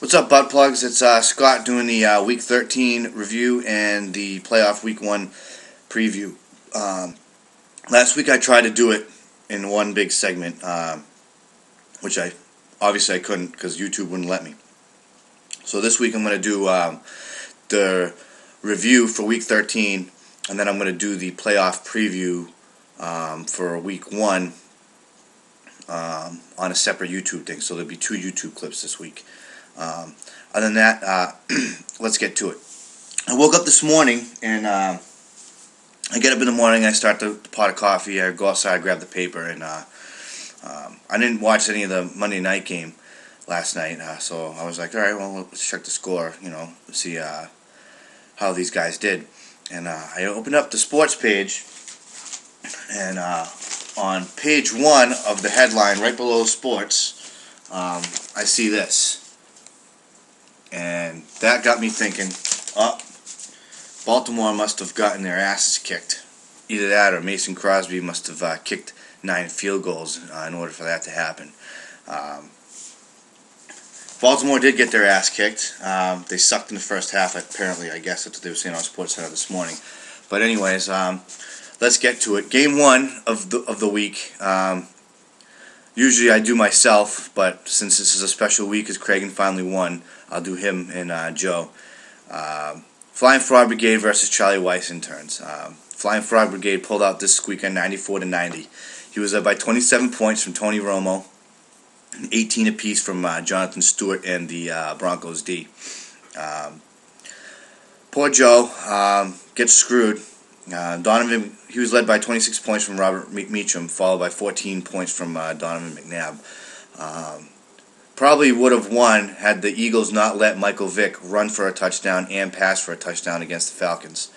What's up, butt plugs? It's Scott doing the Week 13 review and the playoff Week 1 preview. Last week I tried to do it in one big segment, which I couldn't because YouTube wouldn't let me. So this week I'm going to do the review for Week 13, and then I'm going to do the playoff preview for Week 1 on a separate YouTube thing. So there'll be 2 YouTube clips this week. Other than that, let's get to it. I woke up this morning, and I get up in the morning, I start the pot of coffee, I go outside, grab the paper, and I didn't watch any of the Monday night game last night, so I was like, alright, well, let's check the score, see how these guys did. And I opened up the sports page, and on page 1 of the headline, right below sports, I see this. And that got me thinking, Baltimore must have gotten their asses kicked. Either that or Mason Crosby must have kicked 9 field goals in order for that to happen. Baltimore did get their ass kicked. They sucked in the first half, apparently. I guess that's what they were saying on SportsCenter this morning. But anyways, let's get to it. Game 1 of the week. Usually I do myself, but since this is a special week, as Craig finally won, I'll do him and Joe. Flying Frog Brigade versus Charlie Weiss interns. Flying Frog Brigade pulled out this weekend 94-90. He was up by 27 points from Tony Romo, 18 apiece from Jonathan Stewart and the Broncos D. Poor Joe gets screwed. Donovan, he was led by 26 points from Robert Meacham, followed by 14 points from Donovan McNabb. Probably would have won had the Eagles not let Michael Vick run for a touchdown and pass for a touchdown against the Falcons.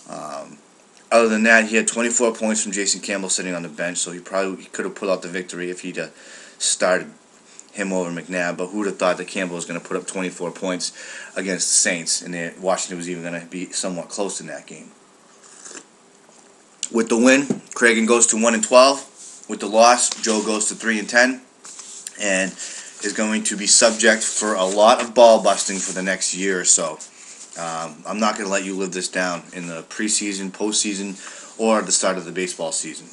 Other than that, he had 24 points from Jason Campbell sitting on the bench, so he could have put out the victory if he'd started him over McNabb. But who would have thought that Campbell was going to put up 24 points against the Saints, and Washington was even going to be somewhat close in that game. With the win, Cragen goes to 1-12. With the loss, Joe goes to 3-10, and is going to be subject for a lot of ball busting for the next year or so. I'm not going to let you live this down in the preseason, postseason, or the start of the baseball season.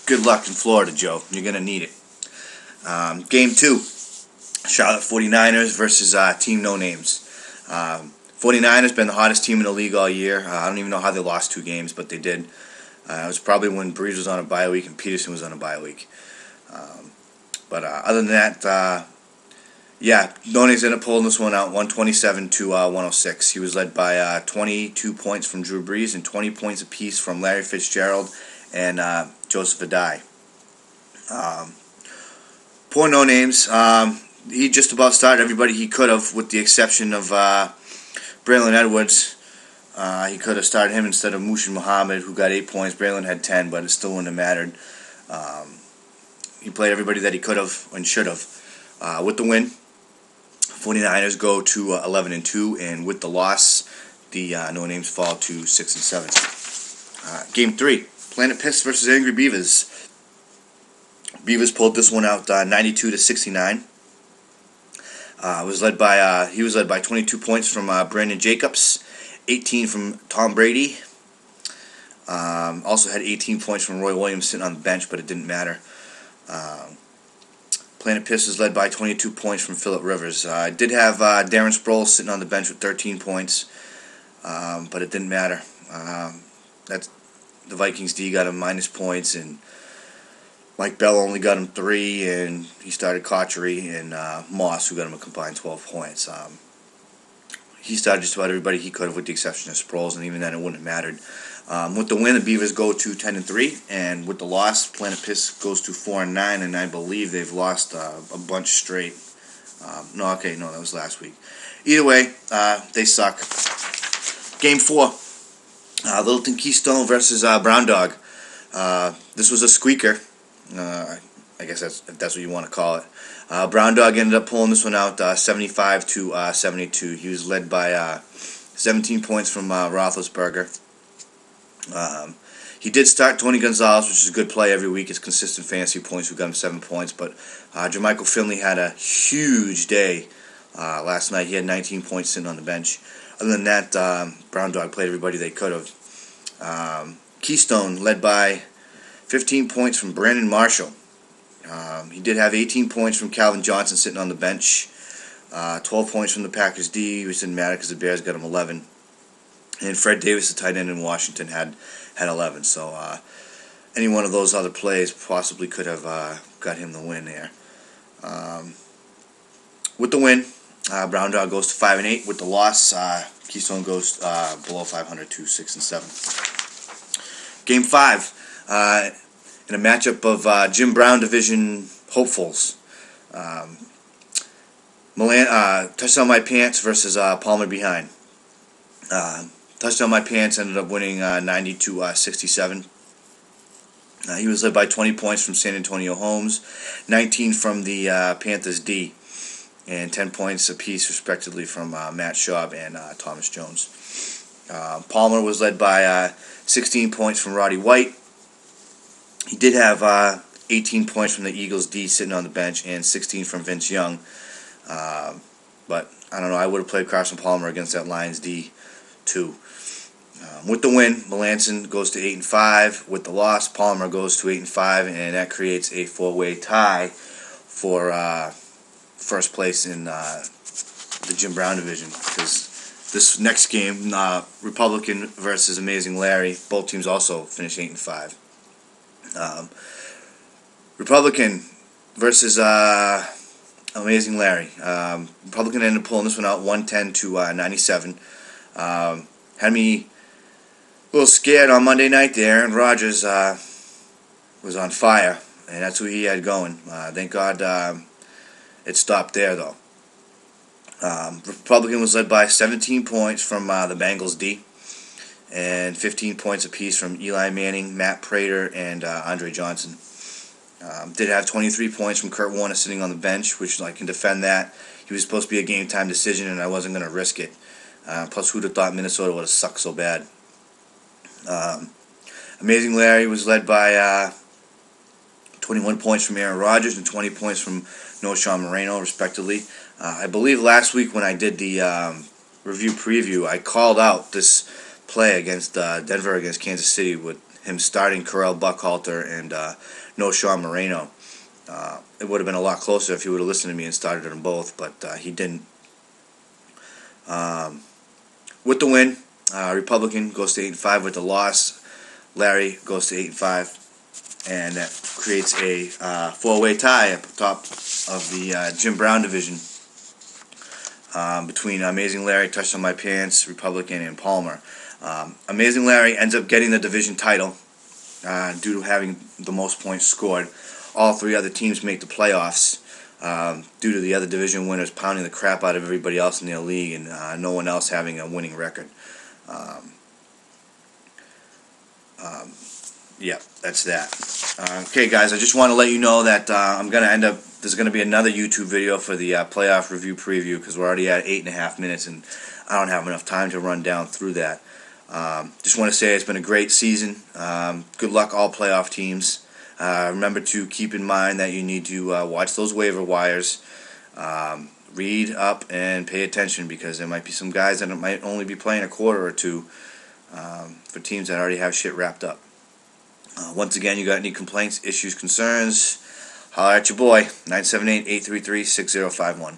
Good luck in Florida, Joe. You're going to need it. Game 2, Charlotte 49ers versus Team No Names. 49ers been the hottest team in the league all year. I don't even know how they lost 2 games, but they did. It was probably when Breeze was on a bye week and Peterson was on a bye week. But other than that, No Names ended up pulling this one out 127-106. He was led by 22 points from Drew Brees and 20 points apiece from Larry Fitzgerald and Joseph Adai. Poor No Names. He just about started everybody he could have, with the exception of Braylon Edwards. He could have started him instead of Mushin Muhammad, who got 8 points. Braylon had 10, but it still wouldn't have mattered. He played everybody that he could have and should have. With the win, 49ers go to 11-2, and with the loss, the No Names fall to 6-7. Game 3, Planet Piss versus Angry Beavers. Beavers pulled this one out 92-69. He was led by 22 points from Brandon Jacobs, 18 from Tom Brady. Also had 18 points from Roy Williams sitting on the bench, but it didn't matter. Planet Piss was led by 22 points from Phillip Rivers. I did have Darren Sproles sitting on the bench with 13 points, but it didn't matter. The Vikings D got him minus points, and Mike Bell only got him 3, and he started Cotchery and Moss, who got him a combined 12 points. He started just about everybody he could have, with the exception of Sproles, and even then it wouldn't have mattered. With the win, the Beavers go to 10-3, and with the loss, Planet Piss goes to 4-9, and I believe they've lost a bunch straight. No, that was last week. Either way, they suck. Game 4, Littleton Keystone versus Brown Dog. This was a squeaker. I guess that's what you want to call it. Brown Dog ended up pulling this one out 75-72. He was led by 17 points from Roethlisberger. He did start Tony Gonzalez, which is a good play every week. It's consistent fantasy points. We got him 7 points. But Jermichael Finley had a huge day last night. He had 19 points sitting on the bench. Other than that, Brown Dog played everybody they could have. Keystone led by 15 points from Brandon Marshall. He did have 18 points from Calvin Johnson sitting on the bench. 12 points from the Packers D, which didn't matter because the Bears got him 11. And Fred Davis, the tight end in Washington, had 11. So any one of those other plays possibly could have got him the win there. With the win, Brown Dog goes to 5-8. With the loss, Keystone goes below 500 to 6-7. Game 5, in a matchup of Jim Brown division hopefuls. Touchdown My Pants versus Palmer Behind. Touchdown My Pants ended up winning 90-67. He was led by 20 points from San Antonio Holmes, 19 from the Panthers D, and 10 points apiece respectively from Matt Schaub and Thomas Jones. Palmer was led by 16 points from Roddy White. He did have 18 points from the Eagles D sitting on the bench and 16 from Vince Young. But I don't know, I would have played Carson Palmer against that Lions D too. With the win, Melanson goes to 8-5. With the loss, Palmer goes to 8-5, and that creates a 4-way tie for first place in the Jim Brown division. Because this next game, Republican versus Amazing Larry, both teams also finish 8-5. Republican versus Amazing Larry. Republican ended up pulling this one out 110-97. Had me a little scared on Monday night there. Aaron Rodgers was on fire, and that's who he had going. Thank God it stopped there, though. Republican was led by 17 points from the Bengals D and 15 points apiece from Eli Manning, Matt Prater, and Andre Johnson. Did have 23 points from Kurt Warner sitting on the bench, which I can defend that. He was supposed to be a game-time decision, and I wasn't going to risk it. Plus, who'd have thought Minnesota would have sucked so bad? Amazing Larry was led by 21 points from Aaron Rodgers and 20 points from Noshawn Moreno, respectively. I believe last week when I did the review preview, I called out this play against Denver against Kansas City with him starting Correll Buckhalter and Noshawn Moreno. It would have been a lot closer if he would have listened to me and started them both, but he didn't. With the win, Republican goes to 8-5. With the loss, Larry goes to 8-5, and that creates a 4-way tie up top of the Jim Brown division between Amazing Larry, Touchdown My Pants, Republican, and Palmer. Amazing Larry ends up getting the division title due to having the most points scored. All three other teams make the playoffs due to the other division winners pounding the crap out of everybody else in their league and no one else having a winning record. Yeah, that's that. Okay, guys, I just want to let you know that there's going to be another YouTube video for the playoff review preview because we're already at 8.5 minutes and I don't have enough time to run down through that. Just want to say it's been a great season. Good luck, all playoff teams. Remember to keep in mind that you need to watch those waiver wires, read up, and pay attention because there might be some guys that might only be playing a quarter or two for teams that already have shit wrapped up. Once again, you got any complaints, issues, concerns, holler at your boy, 978-833-6051.